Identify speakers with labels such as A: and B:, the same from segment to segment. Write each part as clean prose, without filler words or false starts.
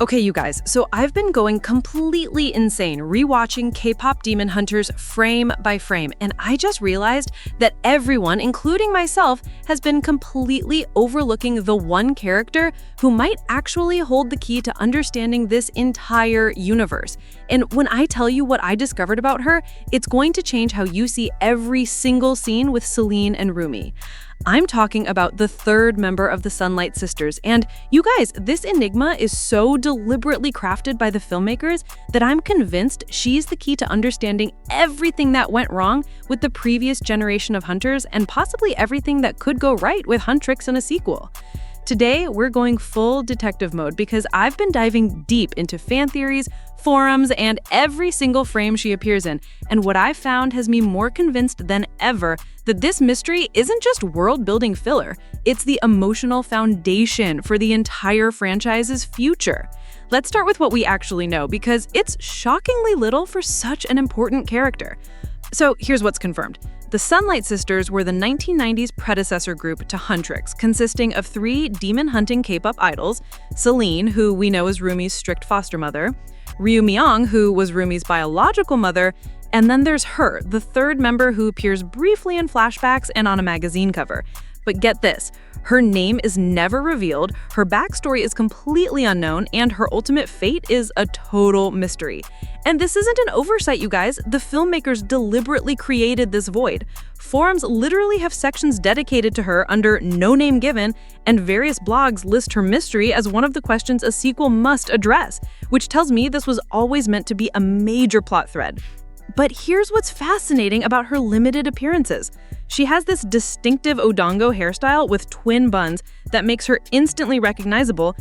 A: Okay, you guys, so I've been going completely insane rewatching K-pop Demon Hunters frame by frame, and I just realized that everyone, including myself, has been completely overlooking the one character who might actually hold the key to understanding this entire universe. And when I tell you what I discovered about her, it's going to change how you see every single scene with Celine and Rumi. I'm talking about the third member of the Sunlight Sisters, and you guys, this enigma is so deliberately crafted by the filmmakers that I'm convinced she's the key to understanding everything that went wrong with the previous generation of hunters and possibly everything that could go right with Huntrix in a sequel. Today, we're going full detective mode because I've been diving deep into fan theories, forums, and every single frame she appears in, and what I've found has me more convinced than ever that this mystery isn't just world-building filler, it's the emotional foundation for the entire franchise's future. Let's start with what we actually know, because it's shockingly little for such an important character. So here's what's confirmed. The Sunlight Sisters were the 1990s predecessor group to Huntrix, consisting of 3 demon-hunting K-pop idols: Celine, who we know is Rumi's strict foster mother, Ryu Myung, who was Rumi's biological mother, and then there's her, the third member who appears briefly in flashbacks and on a magazine cover. But get this, her name is never revealed, her backstory is completely unknown, and her ultimate fate is a total mystery. And this isn't an oversight, you guys. The filmmakers deliberately created this void. Forums literally have sections dedicated to her under no name given, and various blogs list her mystery as one of the questions a sequel must address, which tells me this was always meant to be a major plot thread. But here's what's fascinating about her limited appearances. She has this distinctive Odongo hairstyle with twin buns that makes her instantly recognizable.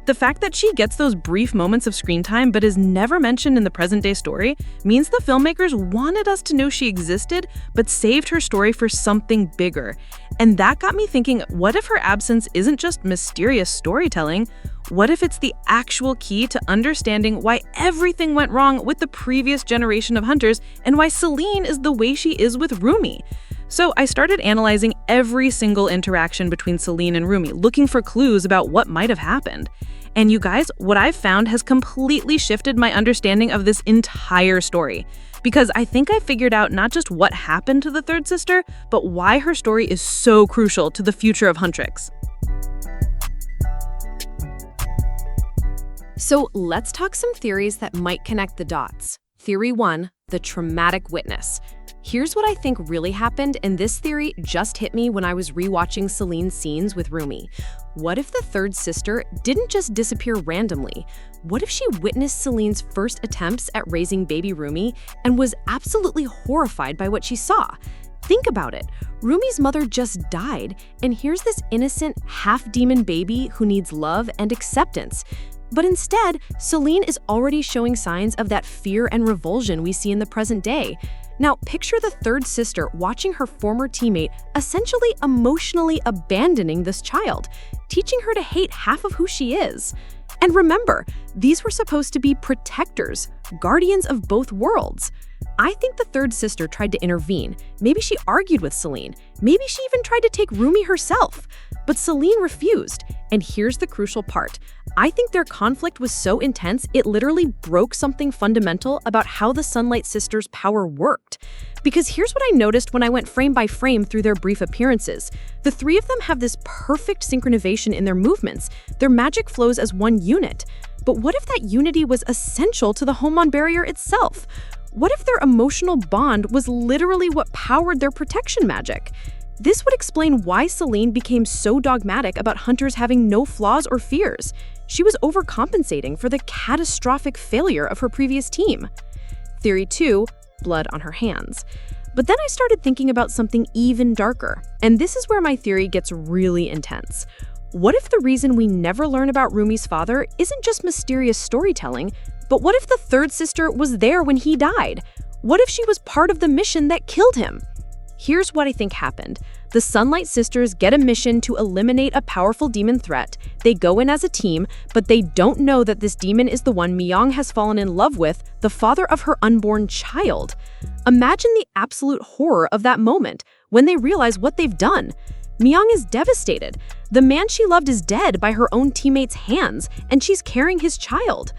A: The fact that she gets those brief moments of screen time but is never mentioned in the present-day story means the filmmakers wanted us to know she existed but saved her story for something bigger. And that got me thinking, what if her absence isn't just mysterious storytelling? What if it's the actual key to understanding why everything went wrong with the previous generation of hunters and why Celine is the way she is with Rumi? So I started analyzing every single interaction between Celine and Rumi, looking for clues about what might have happened. And you guys, what I've found has completely shifted my understanding of this entire story. Because I think I figured out not just what happened to the third sister, but why her story is so crucial to the future of Huntrix.
B: So let's talk some theories that might connect the dots. Theory 1, the traumatic witness. Here's what I think really happened, and this theory just hit me when I was rewatching Celine's scenes with Rumi. What if the third sister didn't just disappear randomly? What if she witnessed Celine's first attempts at raising baby Rumi and was absolutely horrified by what she saw? Think about it. Rumi's mother just died, and here's this innocent, half-demon baby who needs love and acceptance. But instead, Celine is already showing signs of that fear and revulsion we see in the present day. Now, picture the third sister watching her former teammate essentially emotionally abandoning this child, teaching her to hate half of who she is. And remember, these were supposed to be protectors, guardians of both worlds. I think the third sister tried to intervene. Maybe she argued with Celine. Maybe she even tried to take Rumi herself. But Celine refused. And here's the crucial part. I think their conflict was so intense, it literally broke something fundamental about how the Sunlight Sisters' power worked. Because here's what I noticed when I went frame by frame through their brief appearances. The 3 of them have this perfect synchronization in their movements. Their magic flows as one unit. But what if that unity was essential to the Homon barrier itself? What if their emotional bond was literally what powered their protection magic? This would explain why Celine became so dogmatic about hunters having no flaws or fears. She was overcompensating for the catastrophic failure of her previous team. Theory 2, blood on her hands. But then I started thinking about something even darker, and this is where my theory gets really intense. What if the reason we never learn about Rumi's father isn't just mysterious storytelling, but what if the third sister was there when he died? What if she was part of the mission that killed him? Here's what I think happened. The Sunlight Sisters get a mission to eliminate a powerful demon threat. They go in as a team, but they don't know that this demon is the one Myung has fallen in love with, the father of her unborn child. Imagine the absolute horror of that moment when they realize what they've done. Mi-young is devastated. The man she loved is dead by her own teammates' hands, and she's carrying his child.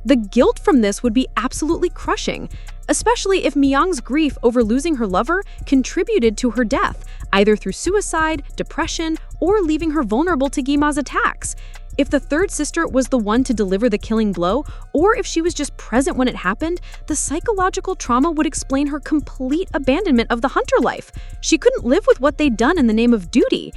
B: The guilt from this would be absolutely crushing, especially if Mi-young's grief over losing her lover contributed to her death, either through suicide, depression, or leaving her vulnerable to Gi-ma's attacks. If the third sister was the one to deliver the killing blow, or if she was just present when it happened, the psychological trauma would explain her complete abandonment of the hunter life. She couldn't live with what they'd done in the name of duty.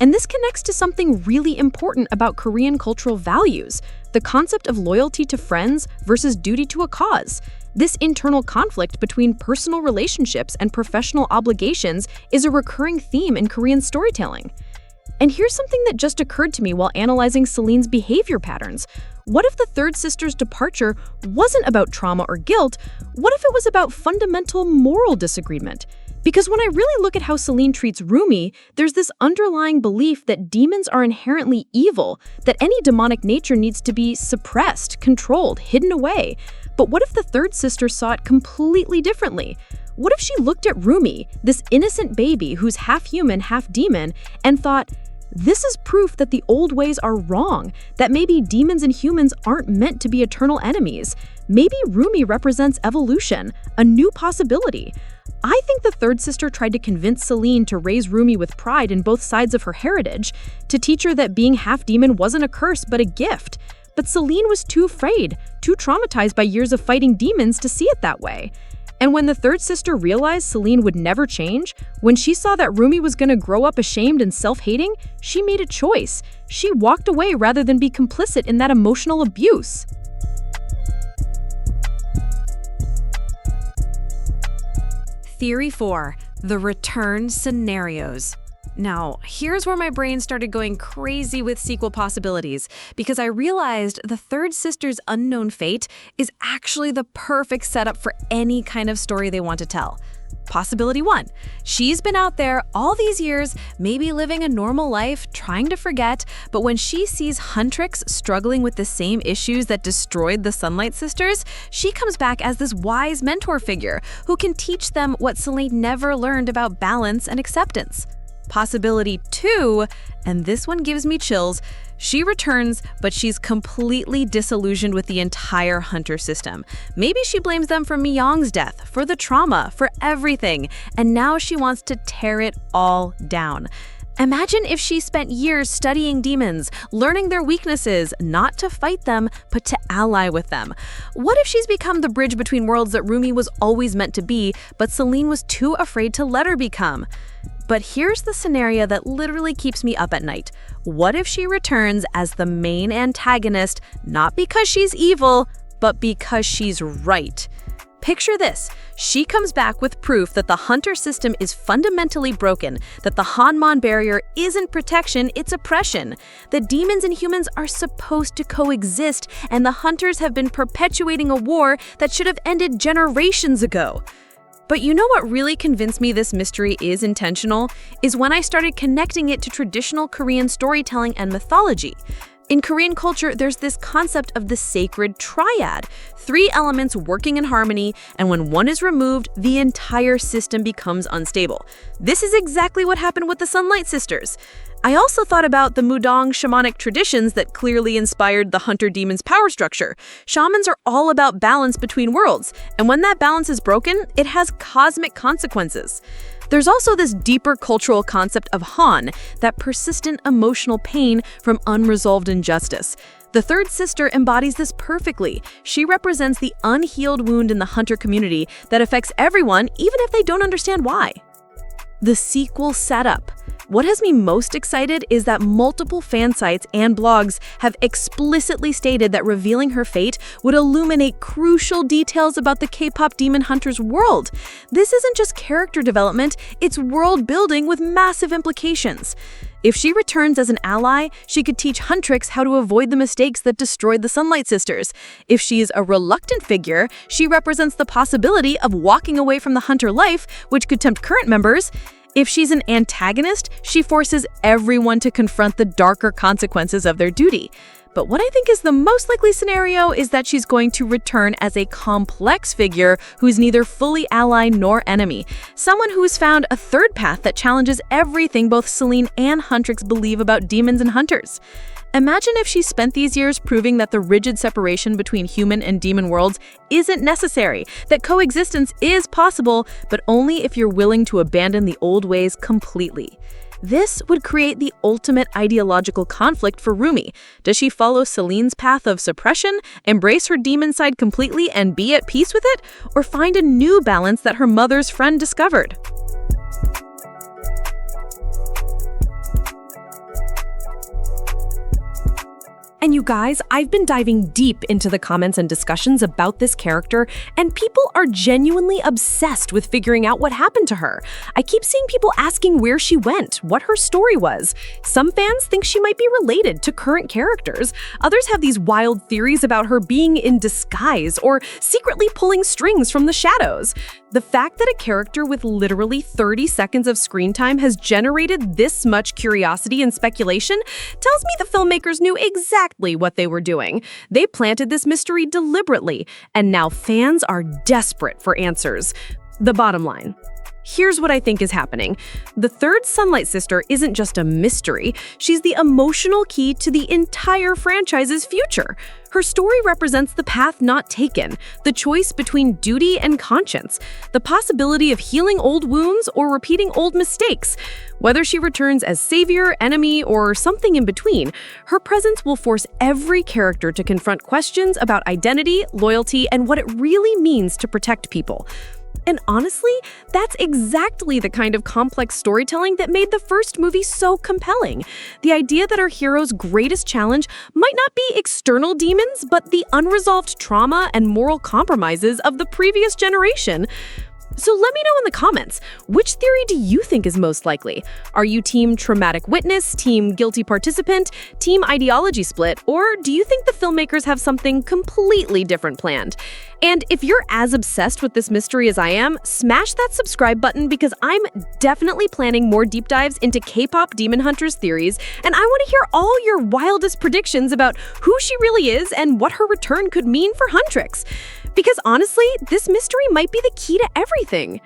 B: And this connects to something really important about Korean cultural values, the concept of loyalty to friends versus duty to a cause. This internal conflict between personal relationships and professional obligations is a recurring theme in Korean storytelling. And here's something that just occurred to me while analyzing Celine's behavior patterns. What if the third sister's departure wasn't about trauma or guilt? What if it was about fundamental moral disagreement? Because when I really look at how Celine treats Rumi, there's this underlying belief that demons are inherently evil, that any demonic nature needs to be suppressed, controlled, hidden away. But what if the third sister saw it completely differently? What if she looked at Rumi, this innocent baby who's half human, half demon, and thought, this is proof that the old ways are wrong, that maybe demons and humans aren't meant to be eternal enemies. Maybe Rumi represents evolution, a new possibility. I think the third sister tried to convince Celine to raise Rumi with pride in both sides of her heritage, to teach her that being half-demon wasn't a curse but a gift. But Celine was too afraid, too traumatized by years of fighting demons to see it that way. And when the third sister realized Celine would never change, when she saw that Rumi was going to grow up ashamed and self-hating, she made a choice. She walked away rather than be complicit in that emotional abuse.
A: Theory 4. The return scenarios. Now, here's where my brain started going crazy with sequel possibilities, because I realized the third sister's unknown fate is actually the perfect setup for any kind of story they want to tell. Possibility 1. She's been out there all these years, maybe living a normal life, trying to forget, but when she sees Huntrix struggling with the same issues that destroyed the Sunlight Sisters, she comes back as this wise mentor figure who can teach them what Celine never learned about balance and acceptance. Possibility 2, and this one gives me chills, she returns, but she's completely disillusioned with the entire Hunter system. Maybe she blames them for Mi-young's death, for the trauma, for everything, and now she wants to tear it all down. Imagine if she spent years studying demons, learning their weaknesses, not to fight them, but to ally with them. What if she's become the bridge between worlds that Rumi was always meant to be, but Celine was too afraid to let her become? But here's the scenario that literally keeps me up at night. What if she returns as the main antagonist, not because she's evil, but because she's right? Picture this. She comes back with proof that the Hunter system is fundamentally broken, that the Hanmon barrier isn't protection, it's oppression. The demons and humans are supposed to coexist, and the Hunters have been perpetuating a war that should have ended generations ago. But you know what really convinced me this mystery is intentional? Is when I started connecting it to traditional Korean storytelling and mythology. In Korean culture, there's this concept of the sacred triad, 3 elements working in harmony, and when one is removed, the entire system becomes unstable. This is exactly what happened with the Sunlight Sisters. I also thought about the Mudong shamanic traditions that clearly inspired the Hunter demon's power structure. Shamans are all about balance between worlds, and when that balance is broken, it has cosmic consequences. There's also this deeper cultural concept of Han, that persistent emotional pain from unresolved injustice. The third sister embodies this perfectly. She represents the unhealed wound in the Hunter community that affects everyone, even if they don't understand why. The sequel setup. What has me most excited is that multiple fan sites and blogs have explicitly stated that revealing her fate would illuminate crucial details about the K-pop demon hunter's world. This isn't just character development, it's world building with massive implications. If she returns as an ally, she could teach Huntrix how to avoid the mistakes that destroyed the Sunlight Sisters. If she's a reluctant figure, she represents the possibility of walking away from the Hunter life, which could tempt current members. If she's an antagonist, she forces everyone to confront the darker consequences of their duty. But what I think is the most likely scenario is that she's going to return as a complex figure who's neither fully ally nor enemy. Someone who's found a third path that challenges everything both Celine and Huntrix believe about demons and hunters. Imagine if she spent these years proving that the rigid separation between human and demon worlds isn't necessary, that coexistence is possible, but only if you're willing to abandon the old ways completely. This would create the ultimate ideological conflict for Rumi. Does she follow Celine's path of suppression, embrace her demon side completely and be at peace with it, or find a new balance that her mother's friend discovered? And you guys, I've been diving deep into the comments and discussions about this character, and people are genuinely obsessed with figuring out what happened to her. I keep seeing people asking where she went, what her story was. Some fans think she might be related to current characters. Others have these wild theories about her being in disguise or secretly pulling strings from the shadows. The fact that a character with literally 30 seconds of screen time has generated this much curiosity and speculation tells me the filmmakers knew exactly what they were doing. They planted this mystery deliberately, and now fans are desperate for answers. The bottom line. Here's what I think is happening. The third Sunlight Sister isn't just a mystery. She's the emotional key to the entire franchise's future. Her story represents the path not taken, the choice between duty and conscience, the possibility of healing old wounds or repeating old mistakes. Whether she returns as savior, enemy, or something in between, her presence will force every character to confront questions about identity, loyalty, and what it really means to protect people. And honestly, that's exactly the kind of complex storytelling that made the first movie so compelling. The idea that our hero's greatest challenge might not be external demons, but the unresolved trauma and moral compromises of the previous generation. So let me know in the comments, which theory do you think is most likely? Are you team traumatic witness, team guilty participant, team ideology split, or do you think the filmmakers have something completely different planned? And if you're as obsessed with this mystery as I am, smash that subscribe button because I'm definitely planning more deep dives into K-pop Demon Hunters theories, and I want to hear all your wildest predictions about who she really is and what her return could mean for Huntrix. Because honestly, this mystery might be the key to everything.